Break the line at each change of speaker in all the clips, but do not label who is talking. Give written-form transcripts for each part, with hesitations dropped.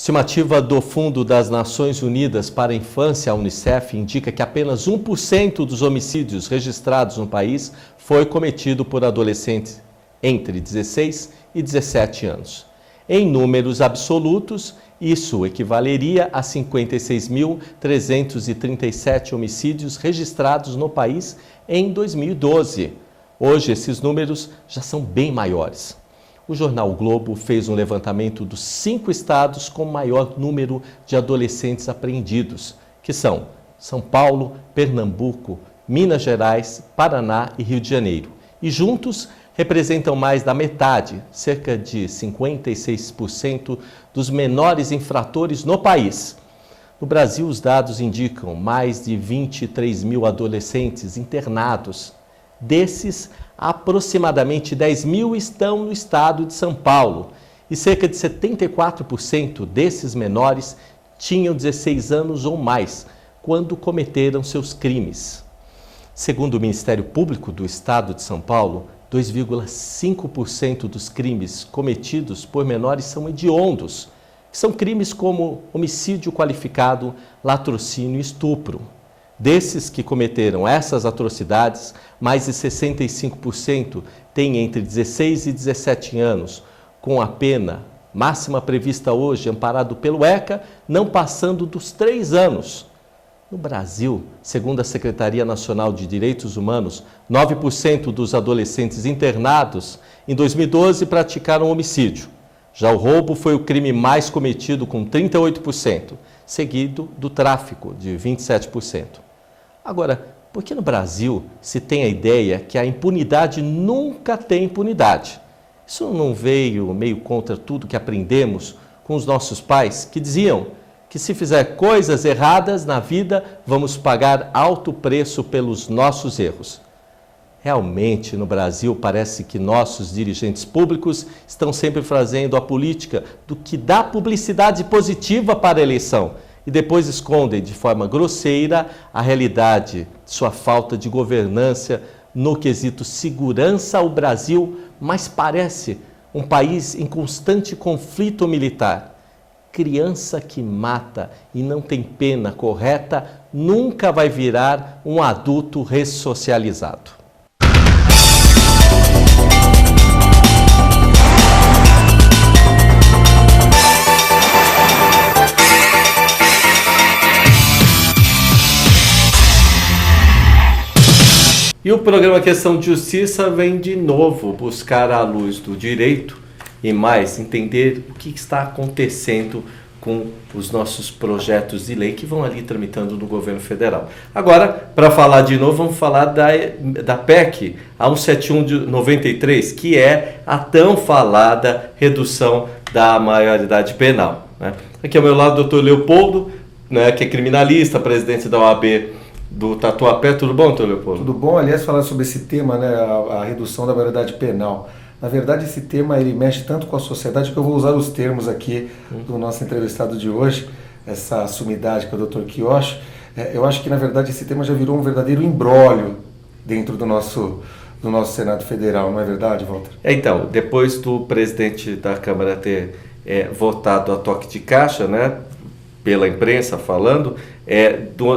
Estimativa do Fundo das Nações Unidas para a Infância, a Unicef, indica que apenas 1% dos homicídios registrados no país foi cometido por adolescentes entre 16 e 17 anos. Em números absolutos, isso equivaleria a 56.337 homicídios registrados no país em 2012. Hoje, esses números já são bem maiores. O jornal o Globo fez um levantamento dos 5 estados com maior número de adolescentes apreendidos, que são São Paulo, Pernambuco, Minas Gerais, Paraná e Rio de Janeiro. E juntos representam mais da metade, cerca de 56% dos menores infratores no país. No Brasil, os dados indicam mais de 23 mil adolescentes internados. Desses, aproximadamente 10 mil estão no estado de São Paulo e cerca de 74% desses menores tinham 16 anos ou mais quando cometeram seus crimes. Segundo o Ministério Público do Estado de São Paulo, 2,5% dos crimes cometidos por menores são hediondos, que são crimes como homicídio qualificado, latrocínio e estupro. Desses que cometeram essas atrocidades, mais de 65% têm entre 16 e 17 anos, com a pena máxima prevista hoje, amparado pelo ECA, não passando dos 3 anos. No Brasil, segundo a Secretaria Nacional de Direitos Humanos, 9% dos adolescentes internados em 2012 praticaram homicídio. Já o roubo foi o crime mais cometido, com 38%, seguido do tráfico, de 27%. Agora, por que no Brasil se tem a ideia que a impunidade nunca tem impunidade? Isso não veio meio contra tudo que aprendemos com os nossos pais, que diziam que se fizer coisas erradas na vida, vamos pagar alto preço pelos nossos erros? Realmente, no Brasil, parece que nossos dirigentes públicos estão sempre fazendo a política do que dá publicidade positiva para a eleição, e depois escondem de forma grosseira a realidade de sua falta de governança no quesito segurança. O Brasil mais parece um país em constante conflito militar. Criança que mata e não tem pena correta nunca vai virar um adulto ressocializado. E o programa Questão de Justiça vem de novo buscar à luz do direito e mais entender o que está acontecendo com os nossos projetos de lei que vão ali tramitando no governo federal. Agora, para falar de novo, vamos falar da PEC, a 171 de 93, que é a tão falada redução da maioridade penal, né? Aqui ao meu lado o doutor Leopoldo, né, que é criminalista, presidente da OAB do Tatuapé. Tudo bom, doutor Leopoldo?
Tudo bom. Aliás, falar sobre esse tema, né, a redução da maioridade penal. Na verdade, esse tema ele mexe tanto com a sociedade que eu vou usar os termos aqui do nosso entrevistado de hoje, essa sumidade que é o doutor Quioche. Eu acho que, na verdade, esse tema já virou um verdadeiro imbróglio dentro do nosso Senado Federal, não é verdade, Walter?
Então, depois do presidente da Câmara ter votado a toque de caixa, né, pela imprensa falando,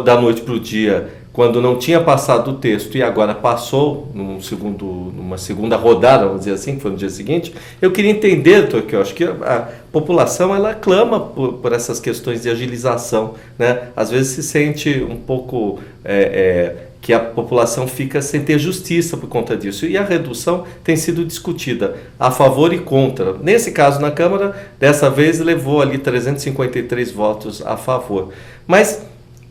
da noite para o dia, quando não tinha passado o texto e agora passou numa segunda rodada, vamos dizer assim, que foi no dia seguinte, eu queria entender, doutor, que eu acho que a população ela clama por essas questões de agilização, né? Às vezes se sente um pouco que a população fica sem ter justiça por conta disso. E a redução tem sido discutida a favor e contra. Nesse caso, na Câmara, dessa vez levou ali 353 votos a favor. Mas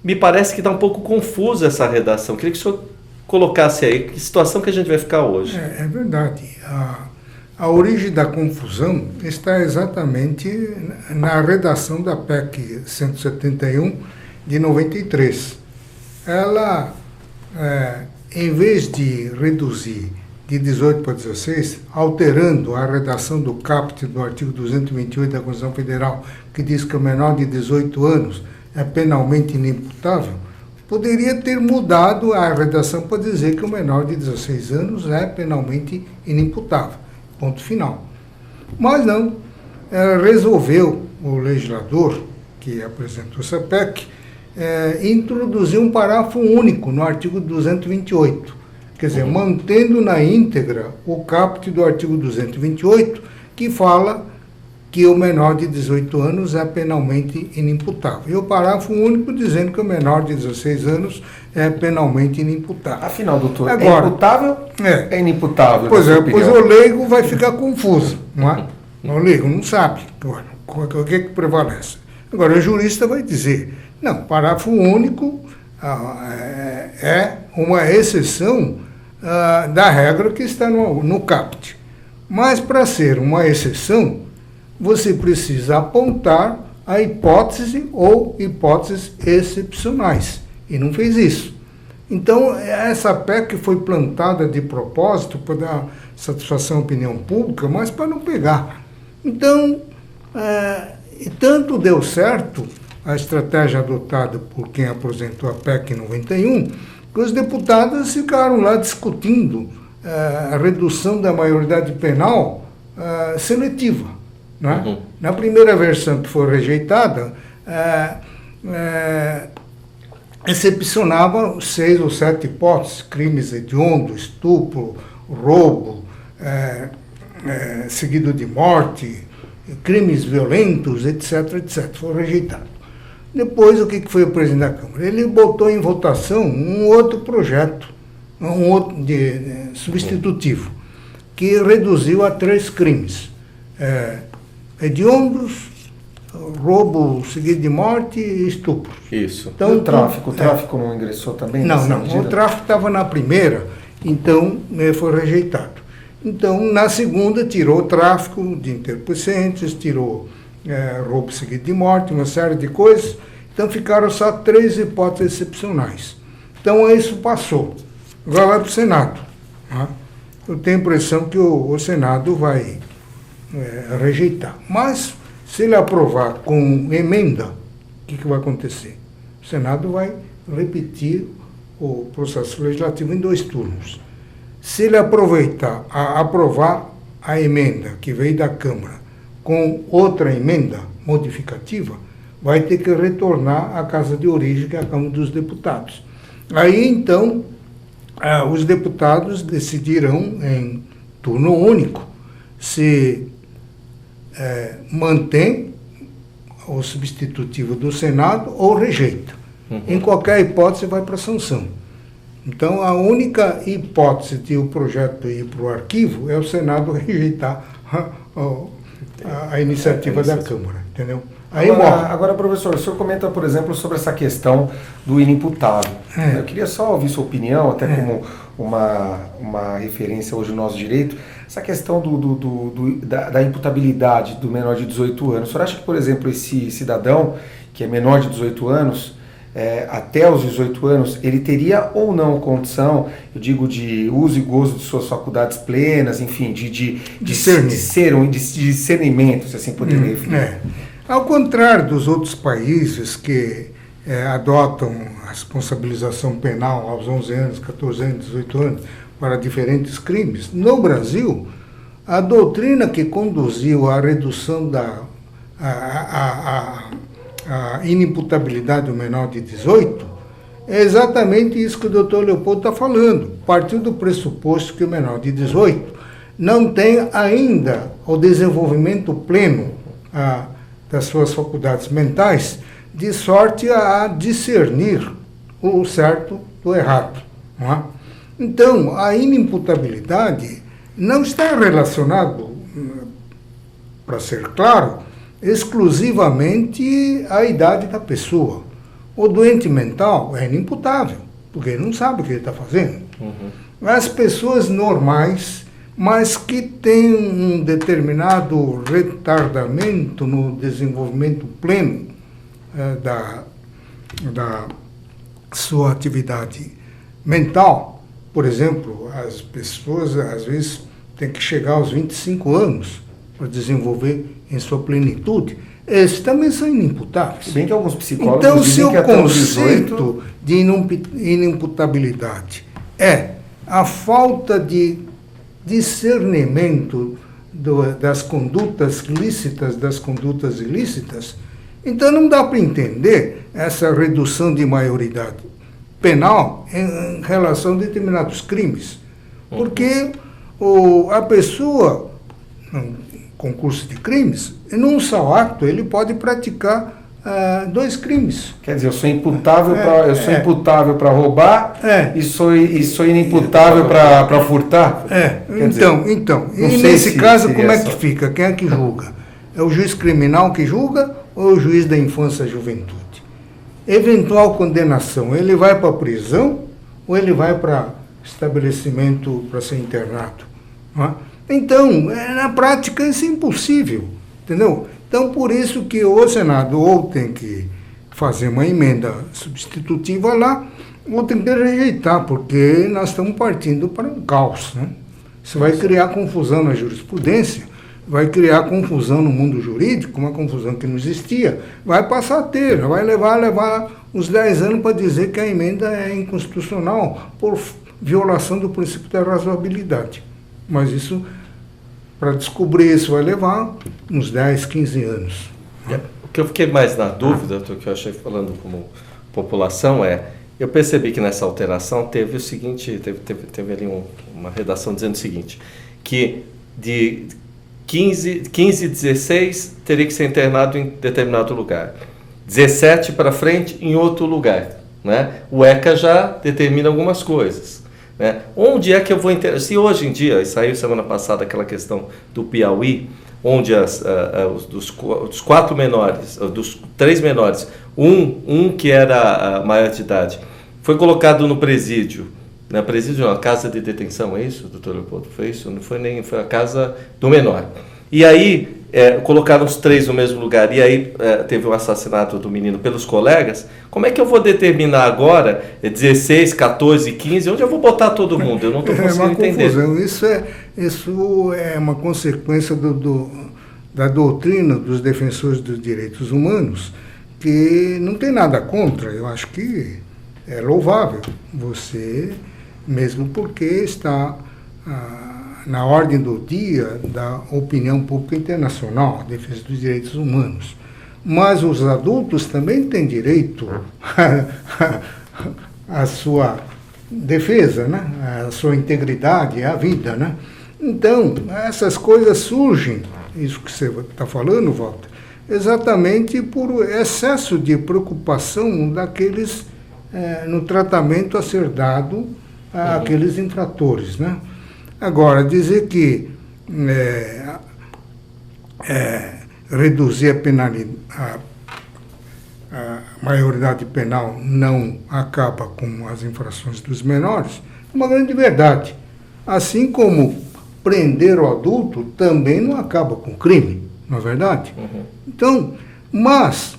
me parece que está um pouco confusa essa redação. Queria que o senhor colocasse aí que situação que a gente vai ficar hoje.
É verdade. A origem da confusão está exatamente na redação da PEC 171 de 93. Ela, em vez de reduzir de 18 para 16, alterando a redação do caput do artigo 228 da Constituição Federal, que diz que o menor de 18 anos é penalmente inimputável, poderia ter mudado a redação para dizer que o menor de 16 anos é penalmente inimputável. Ponto final. Mas não, ela resolveu o legislador que apresentou essa PEC introduziu um parágrafo único no artigo 228, quer dizer, mantendo na íntegra o caput do artigo 228, que fala que o menor de 18 anos é penalmente inimputável. E o parágrafo único dizendo que o menor de 16 anos é penalmente inimputável.
Afinal, doutor,
agora,
é imputável? É inimputável.
Pois o leigo vai ficar confuso, não é? O leigo não sabe o que prevalece. Agora, o jurista vai dizer, não, parágrafo único é uma exceção da regra que está no caput. Mas, para ser uma exceção, você precisa apontar a hipótese ou hipóteses excepcionais. E não fez isso. Então, essa PEC foi plantada de propósito para dar satisfação à opinião pública, mas para não pegar. Então, tanto deu certo a estratégia adotada por quem apresentou a PEC em 91, que os deputados ficaram lá discutindo a redução da maioridade penal seletiva. Né? Na primeira versão que foi rejeitada, excepcionava 6 ou 7 hipóteses: crimes hediondos, estupro, roubo, seguido de morte, crimes violentos, etc, etc. Foi rejeitado. Depois, o que foi o presidente da Câmara? Ele botou em votação um outro projeto, um outro substitutivo, que reduziu a 3 crimes. Hediondos, roubo seguido de morte e estupro.
Isso. Então, o tráfico não ingressou também?
Não. O tráfico estava na primeira, então foi rejeitado. Então, na segunda, tirou o tráfico de entorpecentes, tirou roubo seguido de morte, uma série de coisas. Então, ficaram só 3 hipóteses excepcionais. Então, isso passou. Agora vai para o Senado. Né? Eu tenho a impressão que o Senado vai rejeitar. Mas, se ele aprovar com emenda, o que vai acontecer? O Senado vai repetir o processo legislativo em 2 turnos. Se ele aprovar a emenda que veio da Câmara com outra emenda modificativa, vai ter que retornar à casa de origem, que é a Câmara dos Deputados. Aí, então, os deputados decidirão em turno único se mantém o substitutivo do Senado ou rejeita. Em qualquer hipótese, vai para a sanção. Então, a única hipótese de o projeto ir para o arquivo é o Senado rejeitar a iniciativa da Câmara, entendeu? Aí
agora, professor, o senhor comenta, por exemplo, sobre essa questão do inimputável. Eu queria só ouvir sua opinião, até como uma referência hoje no nosso direito, essa questão da imputabilidade do menor de 18 anos. O senhor acha que, por exemplo, esse cidadão que é menor de 18 anos, até os 18 anos, ele teria ou não condição, eu digo, de uso e gozo de suas faculdades plenas, enfim, de ser um discernimento, se assim poderia definir?
Ao contrário dos outros países que adotam a responsabilização penal aos 11 anos, 14 anos, 18 anos para diferentes crimes, no Brasil, a doutrina que conduziu à redução da a inimputabilidade do menor de 18 é exatamente isso que o doutor Leopoldo está falando. Partiu do pressuposto que o menor de 18 não tem ainda o desenvolvimento pleno das suas faculdades mentais, de sorte a discernir o certo do errado. Não é? Então, a inimputabilidade não está relacionado, para ser claro, exclusivamente à idade da pessoa. O doente mental é inimputável, porque ele não sabe o que ele está fazendo. As pessoas normais, mas que têm um determinado retardamento no desenvolvimento pleno da sua atividade mental. Por exemplo, as pessoas às vezes têm que chegar aos 25 anos para desenvolver em sua plenitude. Esses também são inimputáveis.
Bem que alguns psicólogos
então,
dizem que
até os 18... Então, o conceito de inimputabilidade é a falta de discernimento das condutas lícitas, das condutas ilícitas. Então não dá para entender essa redução de maioridade penal em relação a determinados crimes. Porque a pessoa, no concurso de crimes, num só ato, ele pode praticar 2 crimes.
Quer dizer, eu sou imputável para roubar e sou inimputável para furtar?
Então, e nesse caso, como é que fica? Quem é que julga? É o juiz criminal que julga ou é o juiz da infância e juventude? Eventual condenação, ele vai para a prisão ou ele vai para estabelecimento para ser internado? Não é? Então, na prática, isso é impossível, entendeu? Então, por isso que o Senado ou tem que fazer uma emenda substitutiva lá, ou tem que rejeitar, porque nós estamos partindo para um caos, né? Isso vai criar confusão na jurisprudência, vai criar confusão no mundo jurídico, uma confusão que não existia, vai passar a ter, vai levar uns 10 anos para dizer que a emenda é inconstitucional por violação do princípio da razoabilidade. Mas isso, para descobrir isso, vai levar uns 10, 15 anos.
O que eu fiquei mais na dúvida, do que eu achei falando como população, eu percebi que nessa alteração teve o seguinte, teve ali uma redação dizendo o seguinte, que de 15 e 16 teria que ser internado em determinado lugar, 17 para frente em outro lugar, né? O ECA já determina algumas coisas, né? Onde é que eu vou internar? Se hoje em dia, saiu semana passada aquela questão do Piauí, onde dos 4 menores, dos 3 menores, um que era maior de idade, foi colocado no presídio, na presídio não, a casa de detenção, é isso, doutor Leopoldo? Foi isso? Não foi nem, foi a casa do menor. E aí, colocaram os 3 no mesmo lugar, e aí teve o assassinato do menino pelos colegas. Como é que eu vou determinar agora, 16, 14, 15, onde eu vou botar todo mundo? Eu não estou conseguindo entender.
Confusão. Isso é uma consequência da doutrina dos defensores dos direitos humanos, que não tem nada contra, eu acho que é louvável você, mesmo porque está na ordem do dia da opinião pública internacional, a defesa dos direitos humanos. Mas os adultos também têm direito à sua defesa, né? À sua integridade, à vida, né? Então, essas coisas surgem, isso que você está falando, Walter, exatamente por excesso de preocupação daqueles no tratamento a ser dado àqueles infratores, né? Agora, dizer que reduzir a maioridade penal não acaba com as infrações dos menores é uma grande verdade. Assim como prender o adulto também não acaba com o crime, não é verdade?
Uhum.
Então, mas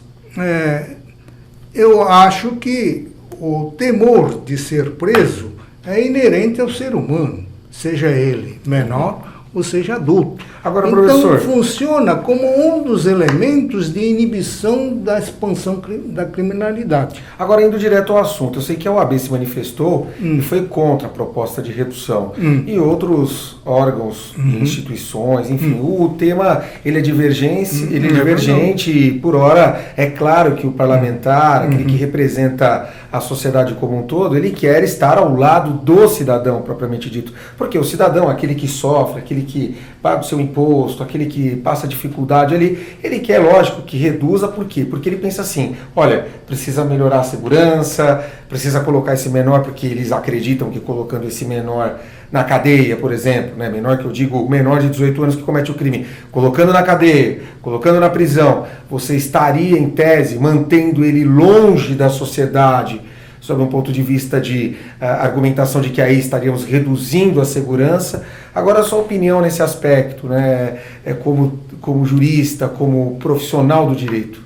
eu acho que o temor de ser preso é inerente ao ser humano, seja ele menor ou seja adulto.
Agora,
então,
professor,
funciona como um dos elementos de inibição da expansão da criminalidade.
Agora, indo direto ao assunto, eu sei que a OAB se manifestou e foi contra a proposta de redução. E outros órgãos, instituições, enfim, o tema ele é divergente e, por hora, é claro que o parlamentar, aquele que representa a sociedade como um todo, ele quer estar ao lado do cidadão, propriamente dito. Porque o cidadão, aquele que sofre, aquele que paga o seu imposto, aquele que passa dificuldade ali, ele quer, lógico, que reduza. Por quê? Porque ele pensa assim, olha, precisa melhorar a segurança, precisa colocar esse menor, porque eles acreditam que colocando esse menor na cadeia, por exemplo, né, menor que eu digo, menor de 18 anos que comete o crime, colocando na cadeia, colocando na prisão, você estaria, em tese, mantendo ele longe da sociedade, sob um ponto de vista de argumentação de que aí estaríamos reduzindo a segurança. Agora, a sua opinião nesse aspecto, né, como jurista, como profissional do direito?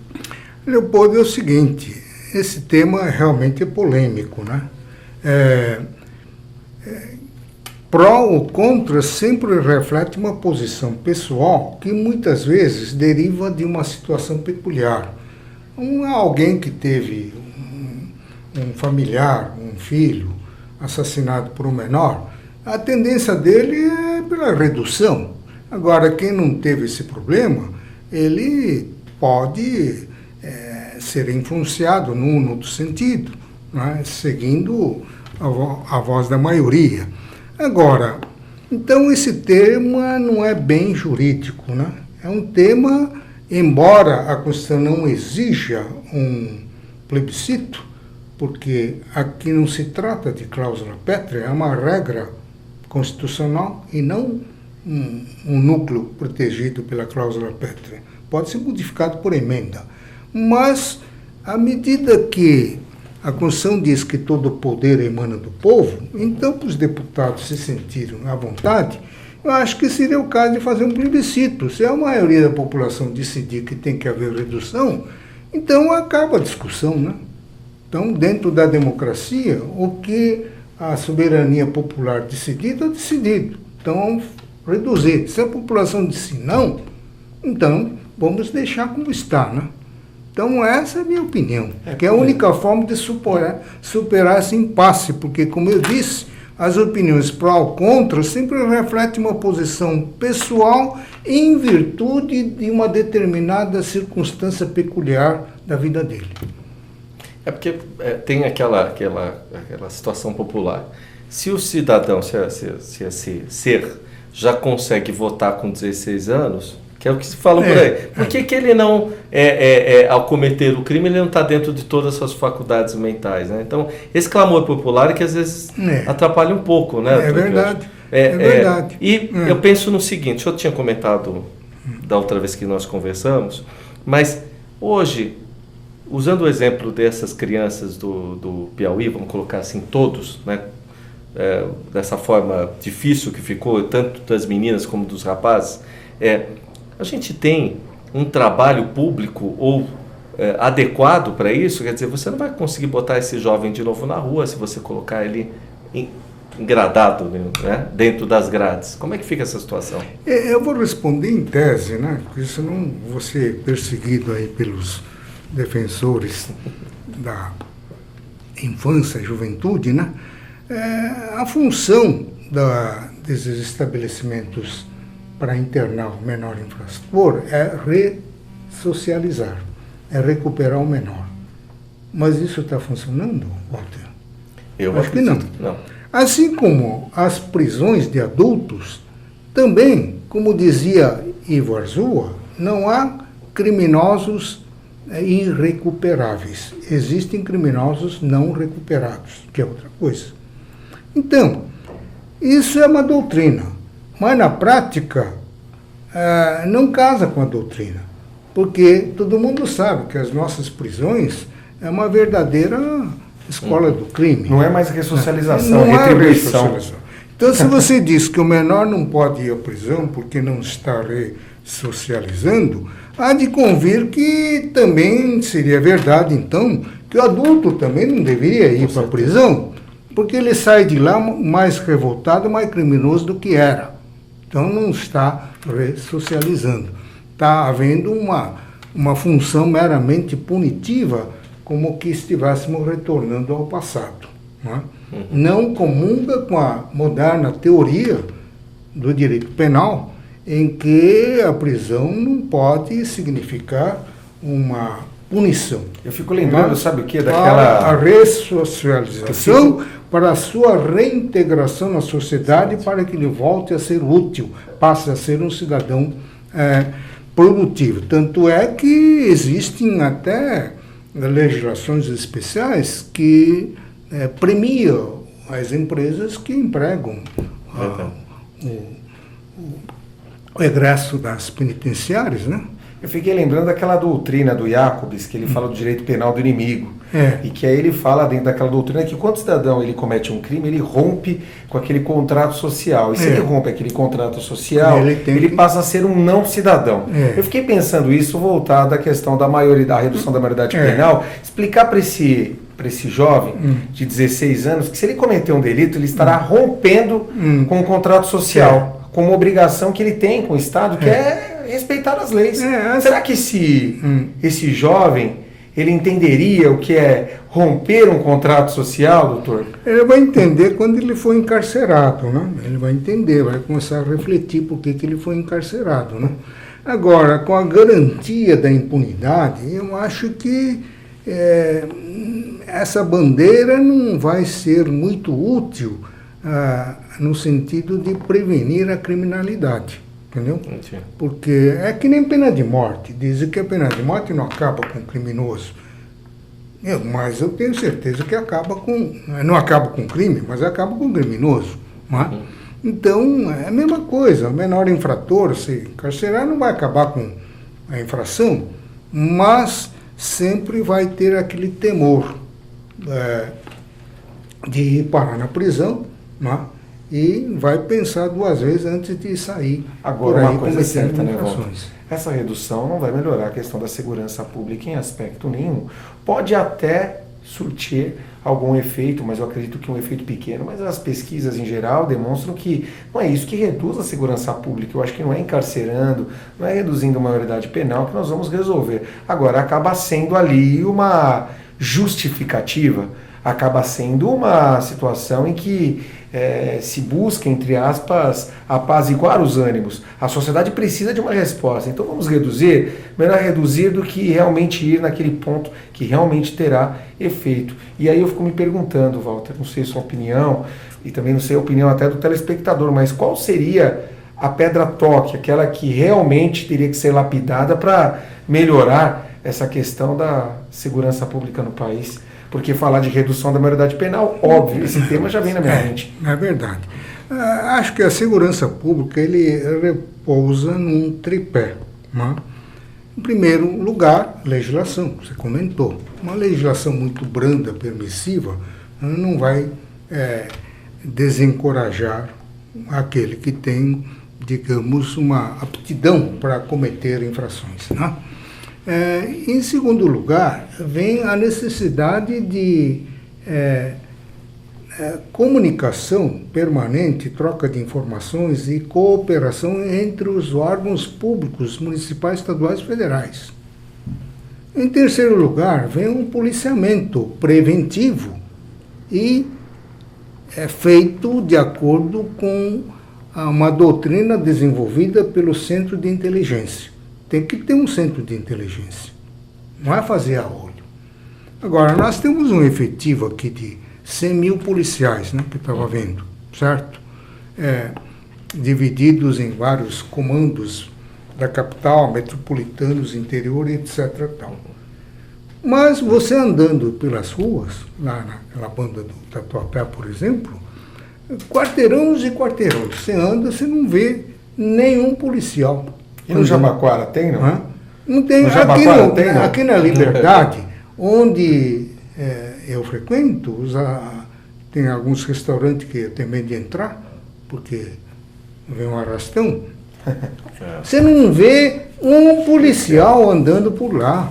Leopoldo, é o seguinte, esse tema realmente é polêmico, né? Pró ou contra sempre reflete uma posição pessoal que muitas vezes deriva de uma situação peculiar. Alguém que teve um familiar, um filho, assassinado por um menor, a tendência dele é pela redução. Agora, quem não teve esse problema, ele pode ser influenciado num outro sentido, né? Seguindo a voz da maioria. Agora, então esse tema não é bem jurídico, né? É um tema, embora a Constituição não exija um plebiscito, porque aqui não se trata de cláusula pétrea, é uma regra constitucional e não um núcleo protegido pela cláusula pétrea. Pode ser modificado por emenda. Mas, à medida que a Constituição diz que todo poder emana do povo, então, para os deputados se sentirem à vontade, eu acho que seria o caso de fazer um plebiscito. Se a maioria da população decidir que tem que haver redução, então acaba a discussão, né? Então, dentro da democracia, o que a soberania popular decidir, está decidido. Então, reduzir. Se a população disser não, então vamos deixar como está, né? Então, essa é a minha opinião, que é a única forma de superar esse impasse, porque, como eu disse, as opiniões pró ou contra sempre refletem uma posição pessoal em virtude de uma determinada circunstância peculiar da vida dele.
É porque tem aquela situação popular. Se o cidadão, se esse ser já consegue votar com 16 anos, que é o que se fala por aí, por que ele não, ao cometer o crime, ele não está dentro de todas as suas faculdades mentais, né? Então, esse clamor popular é que às vezes atrapalha um pouco, né?
É verdade. É verdade.
Eu penso no seguinte, eu tinha comentado da outra vez que nós conversamos, mas hoje, usando o exemplo dessas crianças do Piauí, vamos colocar assim, todos, né? Dessa forma difícil que ficou, tanto das meninas como dos rapazes, a gente tem um trabalho público ou adequado para isso? Quer dizer, você não vai conseguir botar esse jovem de novo na rua se você colocar ele engradado, né, dentro das grades. Como é que fica essa situação?
Eu vou responder em tese, né? Porque senão vou ser perseguido aí pelos defensores da infância e juventude, né? A função desses estabelecimentos para internar o menor infrator é ressocializar, é recuperar o menor. Mas isso está funcionando, Walter?
Eu
acho que não. Assim como as prisões de adultos, também, como dizia Ivo Arzua, não há criminosos irrecuperáveis. Existem criminosos não recuperados, que é outra coisa. Então, isso é uma doutrina, mas na prática não casa com a doutrina, porque todo mundo sabe que as nossas prisões é uma verdadeira escola do crime.
Não é mais ressocialização, é retribuição.
Então, se você diz que o menor não pode ir à prisão porque não está ressocializando, há de convir que também seria verdade, então, que o adulto também não deveria ir para a prisão, porque ele sai de lá mais revoltado, mais criminoso do que era. Então, não está ressocializando. Está havendo uma função meramente punitiva, como que estivéssemos retornando ao passado. Não comunga com a moderna teoria do direito penal, em que a prisão não pode significar uma punição.
Eu fico lembrando, sabe o que?
Para a ressocialização, para a sua reintegração na sociedade, para que ele volte a ser útil, passe a ser um cidadão produtivo. Tanto é que existem até legislações especiais que premiam as empresas que empregam o egresso das penitenciárias, né?
Eu fiquei lembrando daquela doutrina do Jacobs, que ele fala do direito penal do inimigo. E que aí ele fala dentro daquela doutrina que quando o cidadão ele comete um crime, ele rompe com aquele contrato social. E se ele rompe aquele contrato social, ele passa a ser um não cidadão. Eu fiquei pensando isso voltado à questão da maioridade, da redução da maioridade penal, explicar para esse jovem de 16 anos que se ele cometer um delito, ele estará rompendo com o contrato social, com uma obrigação que ele tem com o Estado, que é respeitar as leis. Será que esse jovem ele entenderia o que é romper um contrato social, doutor?
Ele vai entender quando ele for encarcerado, né? Ele vai entender, vai começar a refletir por que ele foi encarcerado, né? Agora, com a garantia da impunidade, eu acho que essa bandeira não vai ser muito útil no sentido de prevenir a criminalidade, entendeu?
Sim.
Porque é que nem pena de morte. Dizem que a pena de morte não acaba com o criminoso. Mas eu tenho certeza que não acaba com o crime, mas acaba com o criminoso. Não é? Então, é a mesma coisa. O menor infrator, se encarcerar, não vai acabar com a infração, mas sempre vai ter aquele temor de ir parar na prisão, não é? E vai pensar duas vezes antes de sair.
Agora, uma coisa é certa, né, Walter?
infrações.
Essa redução não vai melhorar a questão da segurança pública em aspecto nenhum. Pode até surtir algum efeito, mas eu acredito que um efeito pequeno, mas as pesquisas em geral demonstram que não é isso que reduz a segurança pública. Eu acho que não é encarcerando, não é reduzindo a maioridade penal que nós vamos resolver. Agora, acaba sendo ali uma justificativa, acaba sendo uma situação em que se busca, entre aspas, apaziguar os ânimos. A sociedade precisa de uma resposta, então vamos reduzir, melhor reduzir do que realmente ir naquele ponto que realmente terá efeito. E aí eu fico me perguntando, Walter, não sei a sua opinião, e também não sei a opinião até do telespectador, mas qual seria a pedra-toque, aquela que realmente teria que ser lapidada para melhorar essa questão da segurança pública no país? Porque falar de redução da maioridade penal, óbvio, esse tema já vem na minha mente.
É verdade. Acho que a segurança pública, ele repousa num tripé. Né? Em primeiro lugar, legislação, você comentou. Uma legislação muito branda, permissiva, não vai desencorajar aquele que tem, digamos, uma aptidão para cometer infrações. Né? Em segundo lugar, vem a necessidade de comunicação permanente, troca de informações e cooperação entre os órgãos públicos, municipais, estaduais e federais. Em terceiro lugar, vem um policiamento preventivo e feito de acordo com uma doutrina desenvolvida pelo Centro de Inteligência. Tem que ter um centro de inteligência, não é fazer a olho. Agora, nós temos um efetivo aqui de 100 mil policiais, né, que estava vendo, certo? Divididos em vários comandos da capital, metropolitanos, interior, etc. Tal. Mas você andando pelas ruas, lá naquela banda do Tatuapé, por exemplo, quarteirões e quarteirões, você anda, você não vê nenhum policial.
E no Jabaquara tem, não?
Não tem. Aqui na Liberdade, onde eu frequento, tem alguns restaurantes que eu tenho medo de entrar, porque vem um arrastão. Você não vê um policial andando por lá.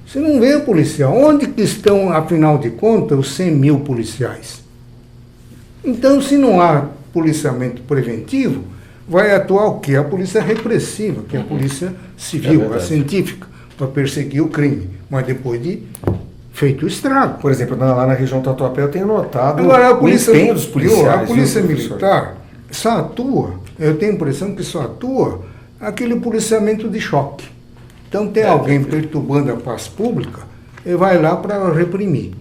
Você não vê o policial. Onde que estão, afinal de contas, os 100 mil policiais? Então, se não há policiamento preventivo, vai atuar o quê? A polícia repressiva, que é a polícia civil, a científica, para perseguir o crime, mas depois de feito o estrago.
Por exemplo, lá na região do Tatuapé eu tenho notado
o
empenho dos policiais.
A polícia militar só atua, eu tenho a impressão que só atua aquele policiamento de choque. Então tem alguém perturbando a paz pública, ele vai lá para reprimir.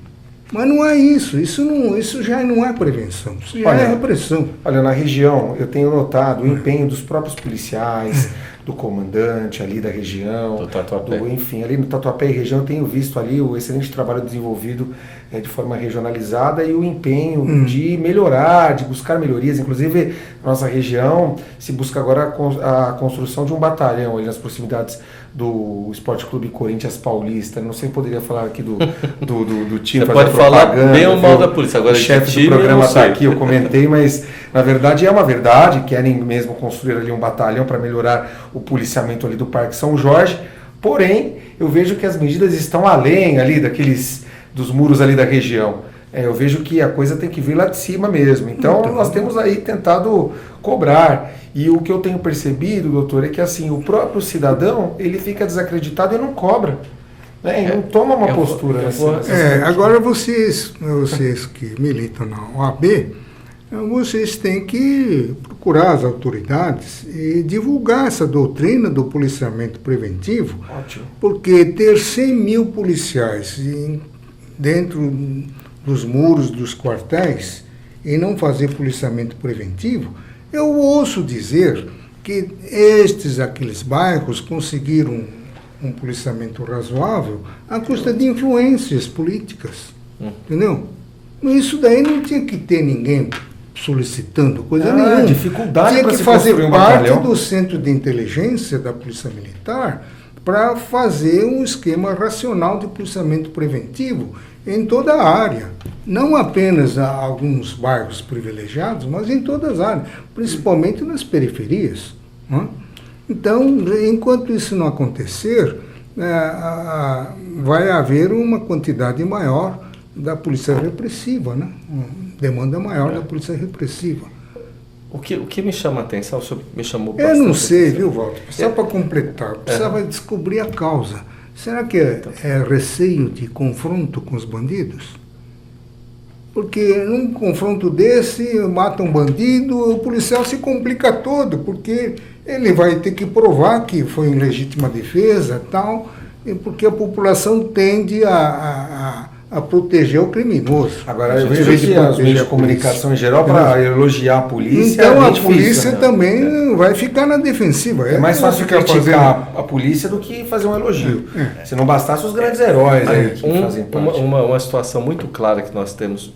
Mas não é isso, isso já não é prevenção, isso já é repressão.
Olha, na região eu tenho notado o empenho dos próprios policiais, do comandante ali da região,
do Tatuapé.
Enfim, ali no Tatuapé e região eu tenho visto ali o excelente trabalho desenvolvido de forma regionalizada e o empenho de melhorar, de buscar melhorias. Inclusive, na nossa região se busca agora a construção de um batalhão ali nas proximidades do Esporte Clube Corinthians Paulista. Não sei se poderia falar aqui do time.
Você pode falar bem ou mal da polícia. Agora,
o chefe do programa está aqui, eu comentei, mas na verdade é uma verdade, querem mesmo construir ali um batalhão para melhorar o policiamento ali do Parque São Jorge, porém eu vejo que as medidas estão além ali dos muros ali da região. Eu vejo que a coisa tem que vir lá de cima mesmo. Então nós temos aí tentado cobrar. E o que eu tenho percebido, doutor, é que assim, o próprio cidadão, ele fica desacreditado e não cobra. Não toma uma postura.
Agora vocês que militam na OAB, vocês têm que procurar as autoridades e divulgar essa doutrina do policiamento preventivo.
Ótimo.
Porque ter 100 mil policiais dentro dos muros dos quartéis e não fazer policiamento preventivo, eu ouço dizer que aqueles bairros conseguiram um policiamento razoável à custa de influências políticas. Entendeu? Isso daí não tinha que ter ninguém solicitando coisa nenhuma.
Dificuldade
tinha
para
que
se
fazer
construir um
parte
batalhão.
do centro de inteligência da Polícia Militar para fazer um esquema racional de policiamento preventivo em toda a área. Não apenas a alguns bairros privilegiados, mas em todas as áreas, principalmente nas periferias. Né? Então, enquanto isso não acontecer, vai haver uma quantidade maior da polícia repressiva, né? Uma demanda maior da polícia repressiva.
O que me chama a atenção, o senhor me chamou bastante.
Eu não sei, viu, Walter? Só para completar, precisava descobrir a causa. Será que é receio de confronto com os bandidos? Porque num confronto desse, mata um bandido, o policial se complica todo, porque ele vai ter que provar que foi em legítima defesa e tal, porque a população tende a proteger o criminoso.
Agora, eu vejo que os meios de comunicação em geral, para elogiar a polícia,
então a
difícil,
polícia
né?
também vai ficar na defensiva.
É mais fácil criticar a polícia do que fazer um elogio. Se não bastasse os grandes heróis aí que fazem parte.
Uma situação muito clara que nós temos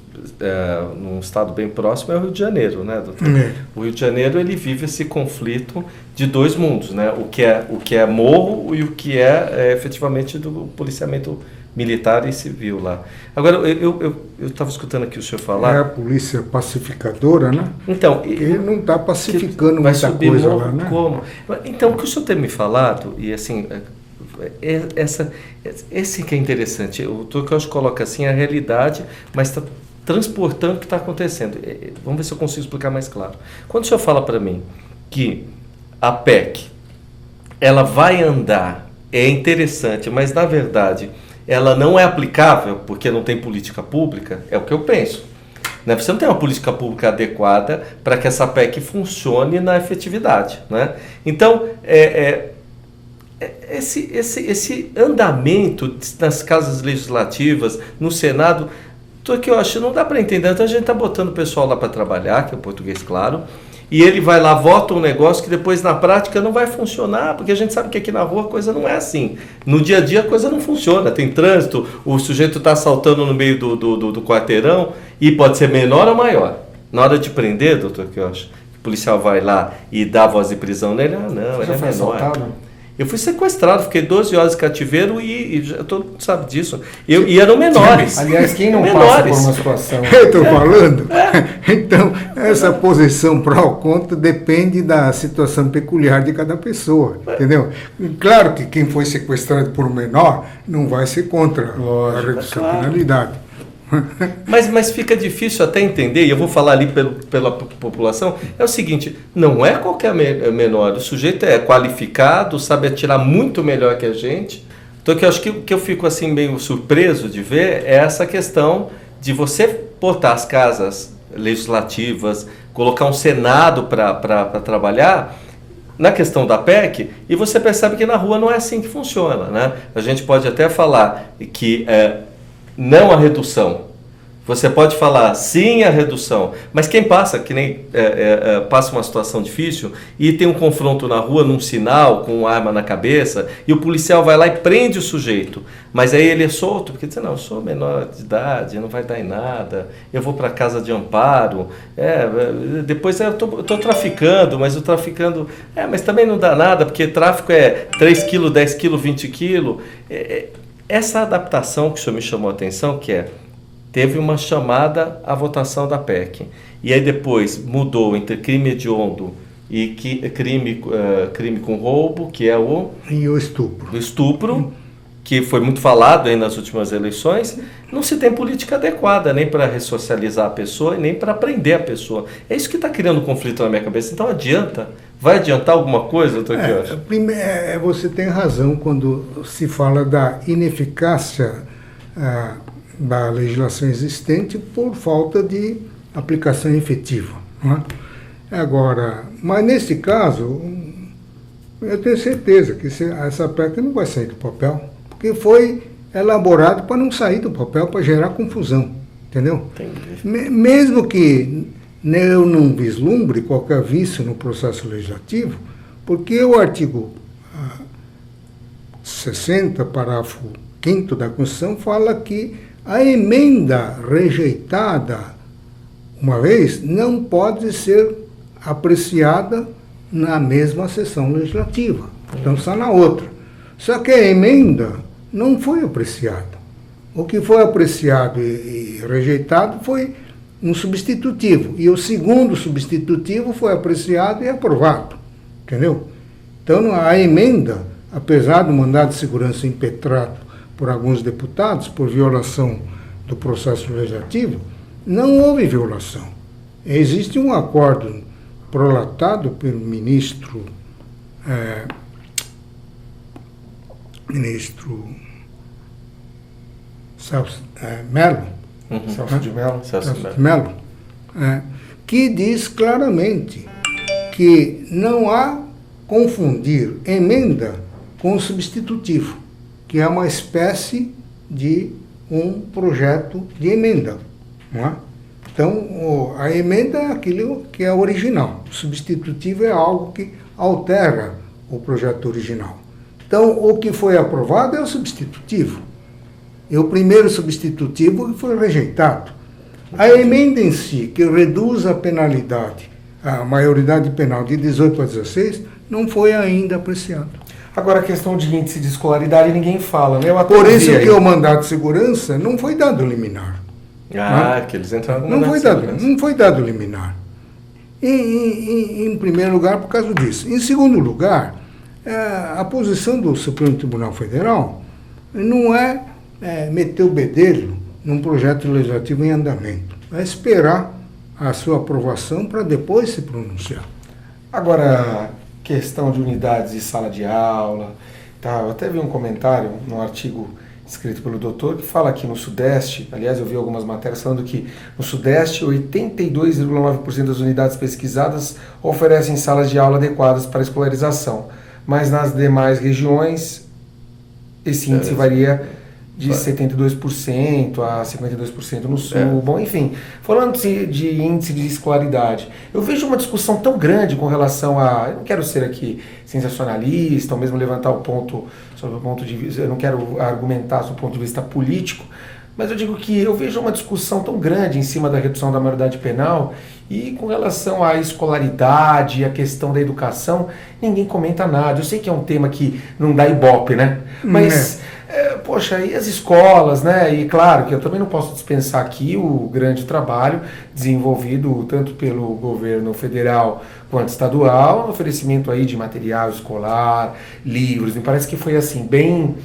num estado bem próximo é o Rio de Janeiro, né, doutor? O Rio de Janeiro, ele vive esse conflito de dois mundos, né? O que é morro e o que é efetivamente do policiamento militar e civil lá. Agora, eu estava escutando aqui o senhor falar...
É a polícia pacificadora, né?
Então...
Ele não está pacificando
vai
muita
subir
coisa
morro,
lá, né?
como? Então, o que o senhor tem me falado, e assim... Esse que é interessante. O Turcaus coloca assim a realidade, mas está transportando o que está acontecendo. Vamos ver se eu consigo explicar mais claro. Quando o senhor fala para mim que a PEC ela vai andar, é interessante, mas na verdade ela não é aplicável porque não tem política pública, é o que eu penso. Né? Você não tem uma política pública adequada para que essa PEC funcione na efetividade. Né? Então, esse andamento nas casas legislativas, no Senado, que eu acho que não dá para entender. Então a gente está botando o pessoal lá para trabalhar, que é o português, claro, e ele vai lá, vota um negócio que depois na prática não vai funcionar, porque a gente sabe que aqui na rua a coisa não é assim. No dia a dia a coisa não funciona, tem trânsito, o sujeito está assaltando no meio do quarteirão e pode ser menor ou maior. Na hora de prender, doutor, que eu acho, o policial vai lá e dá voz de prisão nele, não, ele é menor.
Assaltado?
Eu fui sequestrado, fiquei 12 horas de cativeiro e todo mundo sabe disso. E eram menores.
Aliás, quem não passa por uma situação...
Eu estou falando? Então, essa posição pró ou contra depende da situação peculiar de cada pessoa, entendeu? Claro que quem foi sequestrado por um menor não vai ser contra a redução da penalidade.
Mas fica difícil até entender, e eu vou falar ali pela população, é o seguinte, não é qualquer menor, o sujeito é qualificado, sabe atirar muito melhor que a gente. Então, eu acho que o que eu fico assim meio surpreso de ver é essa questão de você botar as casas legislativas, colocar um Senado para trabalhar na questão da PEC, e você percebe que na rua não é assim que funciona, né? A gente pode até falar que não a redução. Você pode falar sim a redução, mas quem passa, que nem passa uma situação difícil e tem um confronto na rua, num sinal, com uma arma na cabeça, e o policial vai lá e prende o sujeito, mas aí ele é solto, porque diz, não, eu sou menor de idade, não vai dar em nada, eu vou para casa de amparo, depois eu estou traficando, mas o traficando, mas também não dá nada, porque tráfico é 3 quilos, 10 quilos, 20 quilos. Essa adaptação que o senhor me chamou a atenção, que teve uma chamada à votação da PEC, e aí depois mudou entre crime hediondo e crime com roubo, que é
e o estupro.
O estupro, que foi muito falado aí nas últimas eleições. Não se tem política adequada, nem para ressocializar a pessoa e nem para prender a pessoa. É isso que está criando conflito na minha cabeça. Então adianta Vai adiantar alguma coisa, doutor Quioche?
Você tem razão quando se fala da ineficácia da legislação existente por falta de aplicação efetiva. Não é? Agora, mas nesse caso, eu tenho certeza que essa PEC não vai sair do papel, porque foi elaborado para não sair do papel, para gerar confusão, entendeu? Mesmo que eu não vislumbre qualquer vício no processo legislativo, porque o artigo 60, parágrafo 5º da Constituição, fala que a emenda rejeitada uma vez não pode ser apreciada na mesma sessão legislativa, então está na outra. Só que a emenda não foi apreciada. O que foi apreciado e rejeitado foi um substitutivo, e o segundo substitutivo foi apreciado e aprovado, entendeu? Então a emenda, apesar do mandado de segurança impetrado por alguns deputados por violação do processo legislativo, não houve violação. Existe um acordo prolatado pelo ministro
Celso de
Mello, que diz claramente que não há confundir emenda com substitutivo, que é uma espécie de um projeto de emenda, não é? Então, a emenda é aquilo que é original, o substitutivo é algo que altera o projeto original. Então, o que foi aprovado é o substitutivo. E o primeiro substitutivo foi rejeitado. A emenda em si, que reduz a penalidade, a maioridade penal de 18 para 16, não foi ainda apreciada.
Agora, a questão de índice de escolaridade ninguém fala, né?
Por isso que o mandado de segurança não foi dado liminar.
Que eles entraram no
não foi dado liminar. Em primeiro lugar, por causa disso. Em segundo lugar, a posição do Supremo Tribunal Federal não é meter o bedelho num projeto legislativo em andamento. É esperar a sua aprovação para depois se pronunciar.
Agora, questão de unidades de sala de aula, tá? Eu até vi um comentário no artigo escrito pelo doutor que fala que no Sudeste, aliás, eu vi algumas matérias falando que no Sudeste 82,9% das unidades pesquisadas oferecem salas de aula adequadas para escolarização, mas nas demais regiões esse índice varia de 72% a 52% no Sul. Bom, enfim, falando de índice de escolaridade, eu vejo uma discussão tão grande com relação a... Eu não quero ser aqui sensacionalista, ou mesmo levantar o ponto sobre o ponto de vista... Eu não quero argumentar sobre o ponto de vista político, mas eu digo que eu vejo uma discussão tão grande em cima da redução da maioridade penal e com relação à escolaridade, a questão da educação, ninguém comenta nada. Eu sei que é um tema que não dá ibope, né? Mas... poxa, e as escolas, né? E claro que eu também não posso dispensar aqui o grande trabalho desenvolvido tanto pelo governo federal quanto estadual, no oferecimento aí de material escolar, livros, me parece que foi assim, bem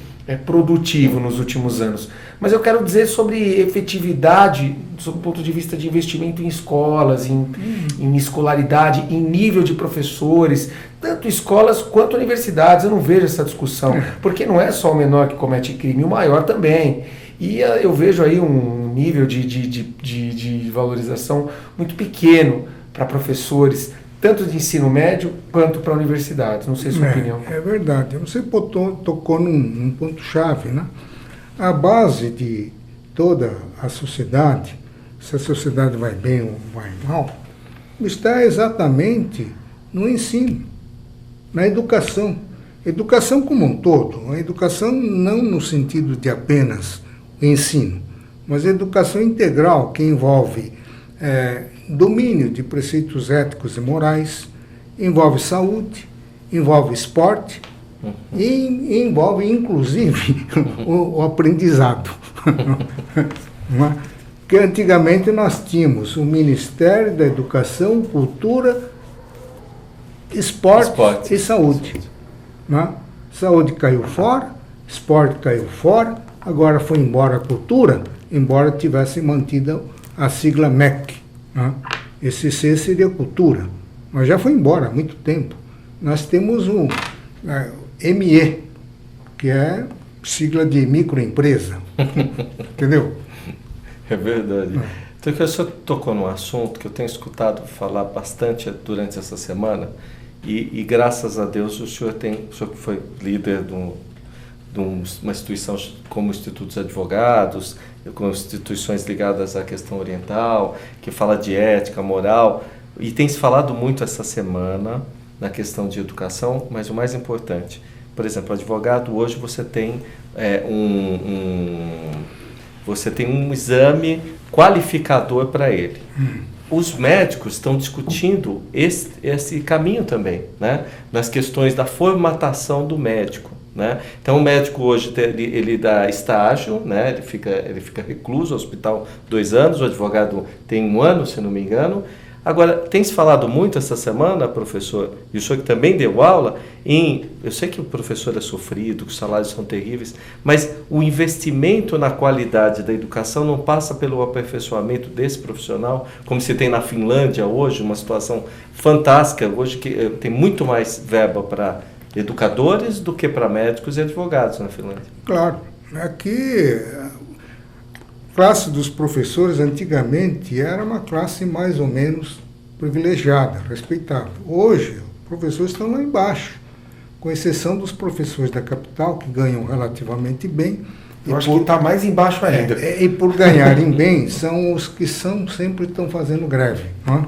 produtivo nos últimos anos. Mas eu quero dizer sobre efetividade, sob o ponto de vista de investimento em escolas, em escolaridade, em nível de professores, tanto escolas quanto universidades. Eu não vejo essa discussão, porque não é só o menor que comete crime, o maior também. E eu vejo aí um nível de valorização muito pequeno para professores, tanto de ensino médio quanto para universidades. Não sei a sua opinião.
É verdade. Você tocou num ponto-chave, né? A base de toda a sociedade, se a sociedade vai bem ou vai mal, está exatamente no ensino, na educação. Educação como um todo. A educação não no sentido de apenas o ensino, mas a educação integral que envolve domínio de preceitos éticos e morais, envolve saúde, envolve esporte e envolve, inclusive, o aprendizado. Porque antigamente nós tínhamos o Ministério da Educação, Cultura, Esporte e Saúde. Saúde caiu fora, esporte caiu fora, agora foi embora a cultura, embora tivesse mantido a sigla MEC. Esse C seria cultura, mas já foi embora há muito tempo. nós temos o ME, que é sigla de microempresa. Entendeu?
É verdade. Então, que o senhor tocou num assunto que eu tenho escutado falar bastante durante essa semana, e graças a Deus o senhor que foi líder de uma instituição como o Instituto dos Advogados, com instituições ligadas à questão oriental, que fala de ética, moral, e tem se falado muito essa semana na questão de educação, mas o mais importante, por exemplo, advogado, hoje você tem um exame qualificador para ele. Os médicos estão discutindo esse caminho também, né? Nas questões da formatação do médico, né? Então o médico hoje ele dá estágio, né? Ele fica recluso no hospital 2 anos, o advogado tem 1 ano, se não me engano. Agora, tem se falado muito essa semana, professor, e o senhor que também deu aula, eu sei que o professor é sofrido, que os salários são terríveis, mas o investimento na qualidade da educação não passa pelo aperfeiçoamento desse profissional, como se tem na Finlândia hoje, uma situação fantástica, hoje que tem muito mais verba para educadores do que para médicos e advogados na Finlândia.
Claro, aqui a classe dos professores antigamente era uma classe mais ou menos privilegiada, respeitável. Hoje, os professores estão lá embaixo, com exceção dos professores da capital, que ganham relativamente bem.
Eu acho que está mais embaixo ainda.
E por ganharem bem, são os que sempre estão fazendo greve. Não é?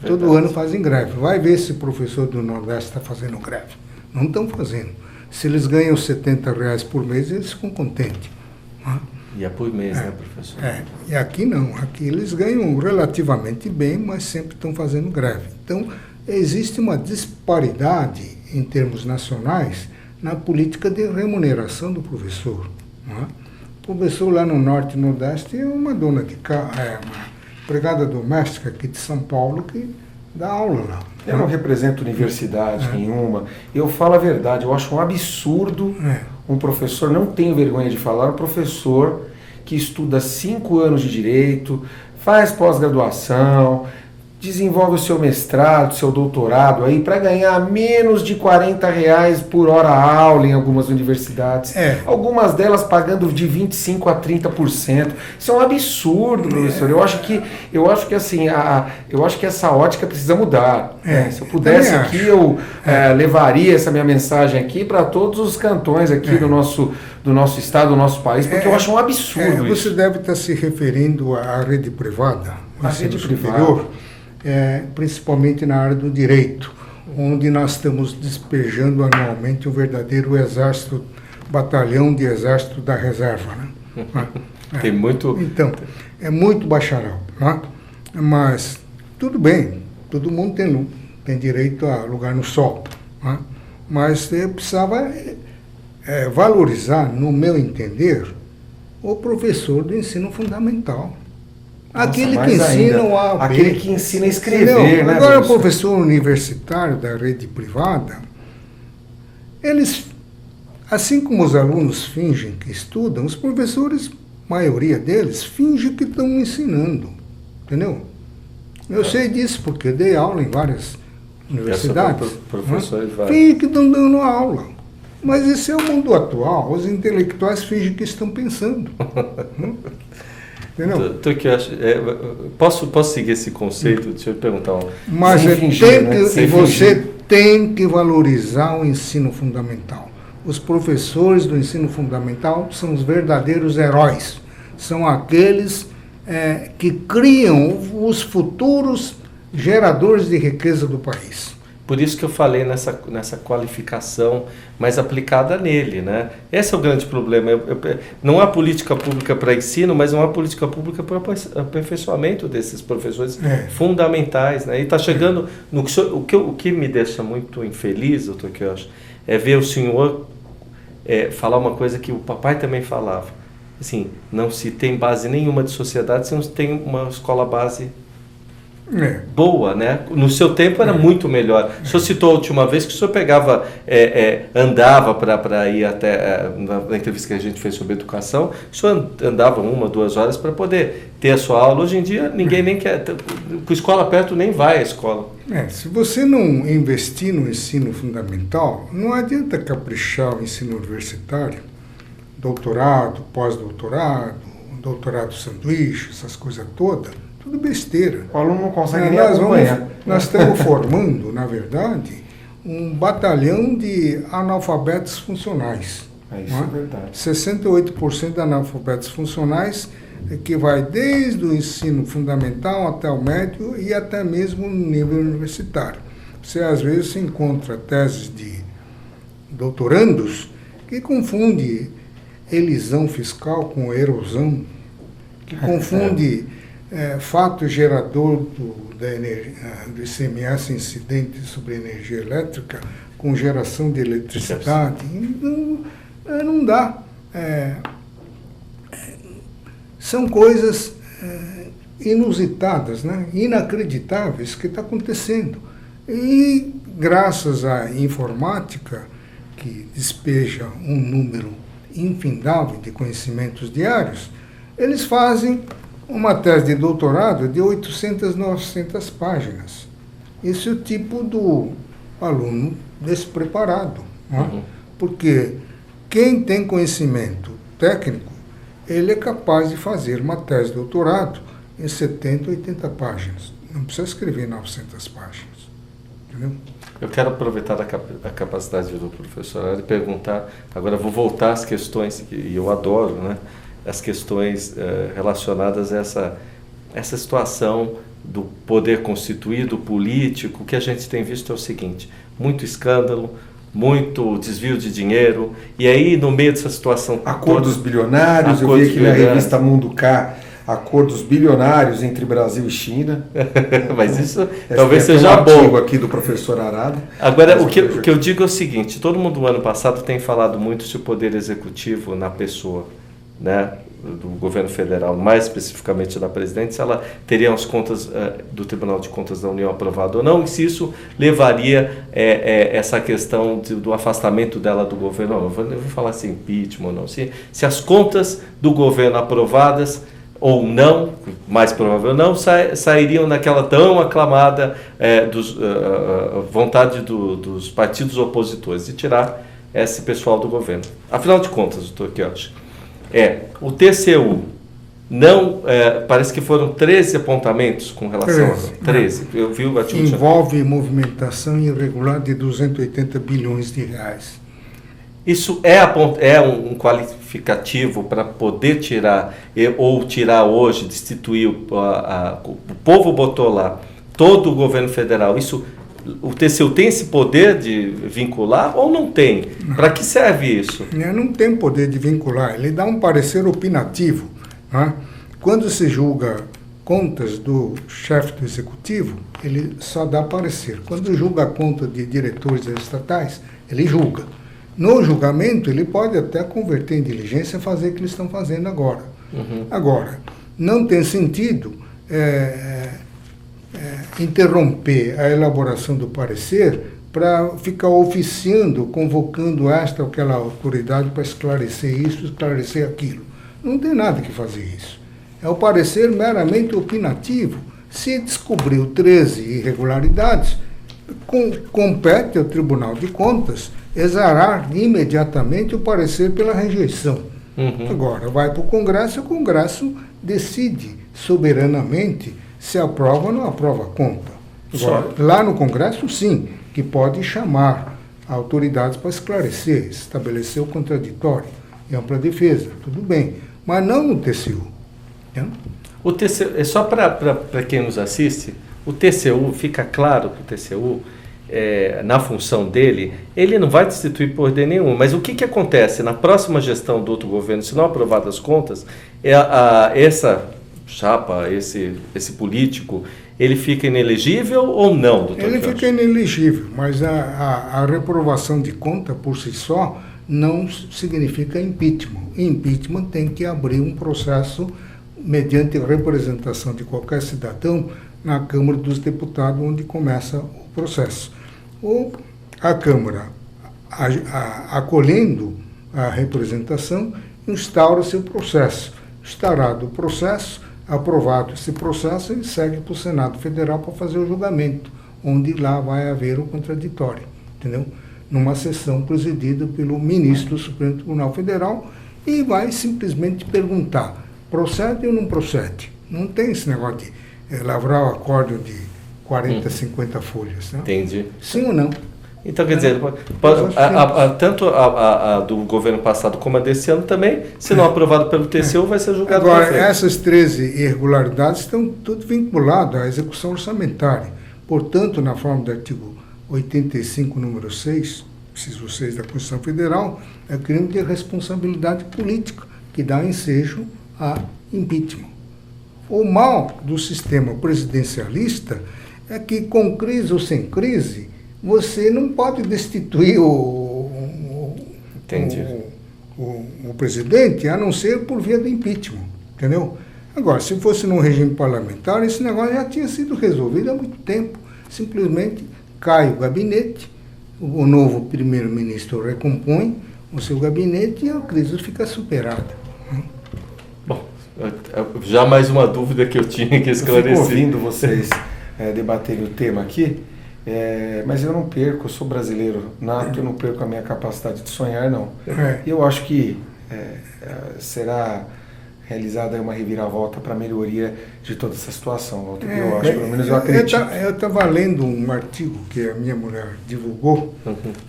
Todo ano fazem greve. Vai ver se o professor do Nordeste está fazendo greve. Não estão fazendo. Se eles ganham R$70 por mês, eles ficam contentes. Não é?
E é por mês, né, professor?
E aqui não. Aqui eles ganham relativamente bem, mas sempre estão fazendo greve. Então, existe uma disparidade em termos nacionais na política de remuneração do professor. Não é? O professor lá no Norte e Nordeste é uma dona de casa, uma empregada doméstica aqui de São Paulo que dá aula lá.
Eu não represento universidade nenhuma. Eu falo a verdade, eu acho um absurdo um professor, não tenho vergonha de falar, um professor que estuda 5 anos de direito, faz pós-graduação, desenvolve o seu mestrado, seu doutorado aí para ganhar menos de R$40 por hora aula em algumas universidades. Algumas delas pagando de 25% a 30%. Isso é um absurdo, professor. Eu acho que assim, eu acho que essa ótica precisa mudar. Se eu pudesse aqui, eu levaria essa minha mensagem aqui para todos os cantões aqui do nosso estado, do nosso país, porque eu acho um absurdo isso.
Você deve estar se referindo à rede privada,
à rede
superior. Principalmente na área do direito, onde nós estamos despejando anualmente um verdadeiro batalhão de exército da reserva. Né?
Tem muito...
Então, é muito bacharel. Né? Mas, tudo bem, todo mundo tem direito a lugar no sol. Né? Mas eu precisava valorizar, no meu entender, o professor do ensino fundamental. Aquele que ensina o A, B.
Aquele que ensina a escrever, né?
Agora, o professor universitário da rede privada, eles, assim como os alunos fingem que estudam, os professores, maioria deles, fingem que estão ensinando. Entendeu? Eu sei disso, porque eu dei aula em várias universidades. Fingem que estão dando aula. Mas esse é o mundo atual. Os intelectuais fingem que estão pensando. Entendeu?
Posso seguir esse conceito? Deixa eu perguntar.
Mas você tem que valorizar o ensino fundamental. Os professores do ensino fundamental são os verdadeiros heróis. São aqueles que criam os futuros geradores de riqueza do país.
Por isso que eu falei nessa qualificação mais aplicada nele, né? Esse é o grande problema. Não há política pública para ensino, mas não há política pública para aperfeiçoamento desses professores fundamentais, né? E está chegando... O que me deixa muito infeliz, doutor Quioche, é ver o senhor falar uma coisa que o papai também falava. Assim, não se tem base nenhuma de sociedade se não tem uma escola base boa, né? No seu tempo era muito melhor. O senhor citou a última vez que o senhor pegava, andava para ir até, na entrevista que a gente fez sobre educação, o senhor andava 1, 2 horas para poder ter a sua aula. Hoje em dia ninguém nem quer, com escola perto nem vai à escola.
Se você não investir no ensino fundamental, não adianta caprichar o ensino universitário, doutorado, pós-doutorado, doutorado sanduíche, essas coisas todas, tudo besteira.
O aluno não consegue nem acompanhar.
Nós estamos formando, na verdade, um batalhão de analfabetos funcionais.
Isso é verdade.
68% de analfabetos funcionais, que vai desde o ensino fundamental até o médio e até mesmo no nível universitário. Você às vezes encontra teses de doutorandos que confunde elisão fiscal com erosão, que confunde fato gerador do ICMS incidente sobre energia elétrica com geração de eletricidade. Não dá. São coisas inusitadas, né? Inacreditáveis que está acontecendo. E graças à informática, que despeja um número infindável de conhecimentos diários, eles fazem uma tese de doutorado de 800, 900 páginas. Esse é o tipo do aluno despreparado, né? Porque quem tem conhecimento técnico, ele é capaz de fazer uma tese de doutorado em 70, 80 páginas. Não precisa escrever 900 páginas. Entendeu?
Eu quero aproveitar a capacidade do professor e perguntar, agora vou voltar às questões, e eu adoro, né, as questões relacionadas a essa situação do poder constituído, político. O que a gente tem visto é o seguinte: muito escândalo, muito desvio de dinheiro, e aí no meio dessa situação...
Acordos bilionários, eu vi aqui na revista Mundo K, acordos bilionários entre Brasil e China.
Mas isso talvez seja bom.
Aqui do professor Arado.
Agora, o que eu digo é o seguinte: todo mundo no ano passado tem falado muito se o poder executivo na pessoa, né, do governo federal, mais especificamente da presidente, se ela teria as contas do Tribunal de Contas da União aprovado ou não, e se isso levaria essa questão do afastamento dela do governo. Eu vou falar se impeachment ou não, se as contas do governo aprovadas ou não, mais provável não, sairiam naquela tão aclamada vontade dos partidos opositores de tirar esse pessoal do governo. Afinal de contas, doutor Quiochi, o TCU não, parece que foram 13 apontamentos com relação a 13. Eu vi o artigo.
Envolve movimentação irregular de 280 bilhões de reais.
Isso é um qualificativo para poder tirar, ou tirar hoje, destituir, o povo botou lá, todo o governo federal. Isso, o TCU tem esse poder de vincular ou não tem? Para que serve isso?
Não tem poder de vincular, ele dá um parecer opinativo, né? Quando se julga contas do chefe do executivo, ele só dá parecer. Quando julga a conta de diretores estatais, ele julga. No julgamento, ele pode até converter em diligência e fazer o que eles estão fazendo agora. Agora, não tem sentido interromper a elaboração do parecer para ficar oficiando, convocando esta ou aquela autoridade para esclarecer isso, esclarecer aquilo. Não tem nada que fazer isso. É o parecer meramente opinativo. Se descobriu 13 irregularidades, compete ao Tribunal de Contas exarar imediatamente o parecer pela rejeição. Agora, vai para o Congresso decide soberanamente se aprova ou não aprova a conta. Agora, lá no Congresso, sim, que pode chamar autoridades para esclarecer, estabelecer o contraditório e ampla defesa, tudo bem, mas não no TCU. Né?
O TCU, só para quem nos assiste, o TCU, fica claro que o TCU, na função dele, ele não vai destituir poder nenhum, mas o que acontece na próxima gestão do outro governo, se não aprovar as contas, essa chapa, esse político, ele fica inelegível ou não, doutor?
Ele fica inelegível, mas a reprovação de conta por si só não significa impeachment. Impeachment tem que abrir um processo mediante representação de qualquer cidadão na Câmara dos Deputados, onde começa o processo. Ou a Câmara, acolhendo a representação, instaura seu processo. Instaurado o processo, aprovado esse processo, ele segue para o Senado Federal para fazer o julgamento, onde lá vai haver o contraditório, entendeu? Numa sessão presidida pelo ministro do Supremo Tribunal Federal, e vai simplesmente perguntar, procede ou não procede? Não tem esse negócio de lavrar o acórdão de 40, 50 folhas. Né?
Entendi.
Sim ou não?
Então, quer dizer, tanto a do governo passado como a desse ano também, se não aprovado pelo TCU, vai ser julgado.
Agora, essas 13 irregularidades estão tudo vinculadas à execução orçamentária. Portanto, na forma do artigo 85, número 6, inciso 6 da Constituição Federal, é crime de responsabilidade política, que dá ensejo a impeachment. O mal do sistema presidencialista é que, com crise ou sem crise, você não pode destituir o presidente, a não ser por via do impeachment, entendeu? Agora, se fosse num regime parlamentar, esse negócio já tinha sido resolvido há muito tempo. Simplesmente cai o gabinete, o novo primeiro-ministro recompõe o seu gabinete e a crise fica superada.
Bom, já mais uma dúvida que eu tinha que esclarecer.
Eu fico ouvindo vocês debaterem o tema aqui, mas eu não perco, eu sou brasileiro nato, eu não perco a minha capacidade de sonhar, não. E eu acho que será realizada uma reviravolta para a melhoria de toda essa situação, Walter. Eu acho, pelo menos eu acredito.
Eu estava lendo um artigo que a minha mulher divulgou,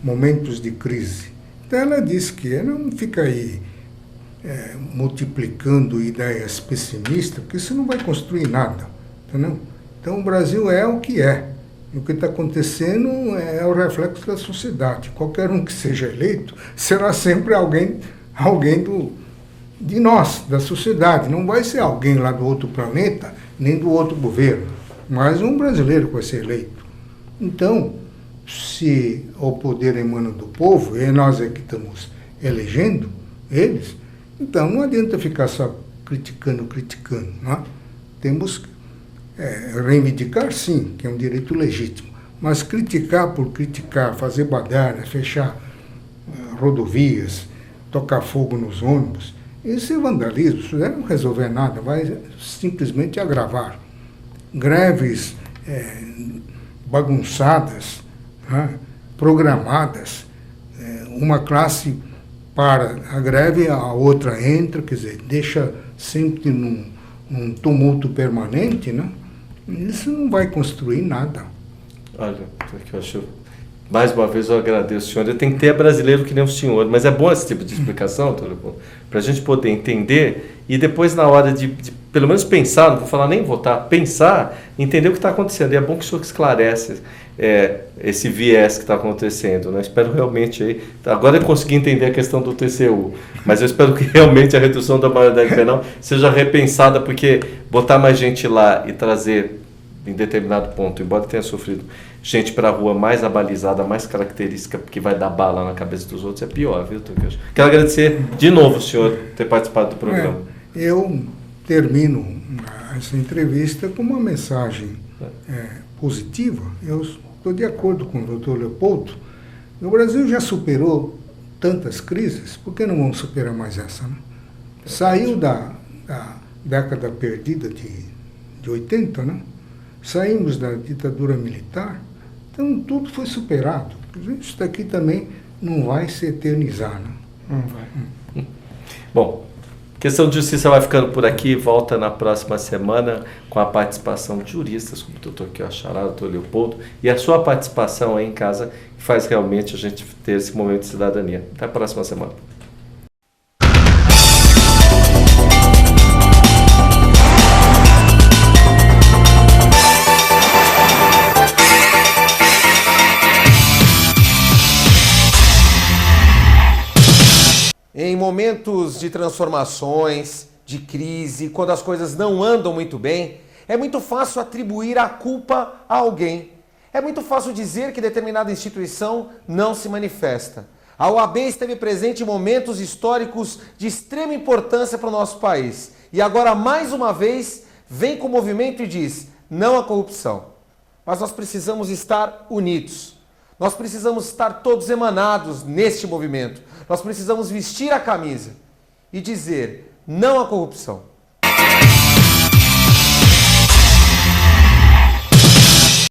Momentos de Crise. Então ela disse que não fica aí multiplicando ideias pessimistas, porque isso não vai construir nada, entendeu? Então o Brasil é o que é. E o que está acontecendo é o reflexo da sociedade. Qualquer um que seja eleito será sempre alguém de nós, da sociedade. Não vai ser alguém lá do outro planeta, nem do outro governo, mas um brasileiro que vai ser eleito. Então, se o poder emana do povo, e nós é que estamos elegendo eles, então não adianta ficar só criticando, não é? Temos que reivindicar, sim, que é um direito legítimo, mas criticar por criticar, fazer baderna, fechar rodovias, tocar fogo nos ônibus, isso é vandalismo, isso não vai resolver nada, vai simplesmente agravar. Greves bagunçadas, né, programadas, uma classe para a greve, a outra entra, quer dizer, deixa sempre num tumulto permanente, né? Isso não vai construir nada.
Olha, eu acho... Mais uma vez eu agradeço, senhor. Eu tenho que ter brasileiro que nem o senhor, mas é bom esse tipo de explicação, para a gente poder entender e depois, na hora de pelo menos pensar, não vou falar nem votar, pensar, entender o que está acontecendo. E é bom que o senhor esclarece esse viés que está acontecendo. Né? Espero realmente aí. Agora eu consegui entender a questão do TCU, mas eu espero que realmente a redução da maioridade penal seja repensada, porque botar mais gente lá e trazer em determinado ponto, embora tenha sofrido gente para a rua mais abalizada, mais característica, que vai dar bala na cabeça dos outros, é pior, viu, Toquinho? Quero agradecer de novo o senhor ter participado do programa.
Eu termino essa entrevista com uma mensagem positiva. Eu estou de acordo com o doutor Leopoldo. O Brasil já superou tantas crises, por que não vamos superar mais essa? Né? Saiu da década perdida de 80, né? Saímos da ditadura militar, então tudo foi superado. Isso daqui também não vai se eternizar. Né?
Não vai.
Bom, Questão de Justiça vai ficando por aqui, volta na próxima semana com a participação de juristas, como o doutor Kiyoshara, o doutor Leopoldo, e a sua participação aí em casa, que faz realmente a gente ter esse momento de cidadania. Até a próxima semana.
Em momentos de transformações, de crise, quando as coisas não andam muito bem, é muito fácil atribuir a culpa a alguém. É muito fácil dizer que determinada instituição não se manifesta. A OAB esteve presente em momentos históricos de extrema importância para o nosso país. E agora, mais uma vez, vem com o movimento e diz: não à corrupção. Mas nós precisamos estar unidos. Nós precisamos estar todos emanados neste movimento. Nós precisamos vestir a camisa e dizer não à corrupção.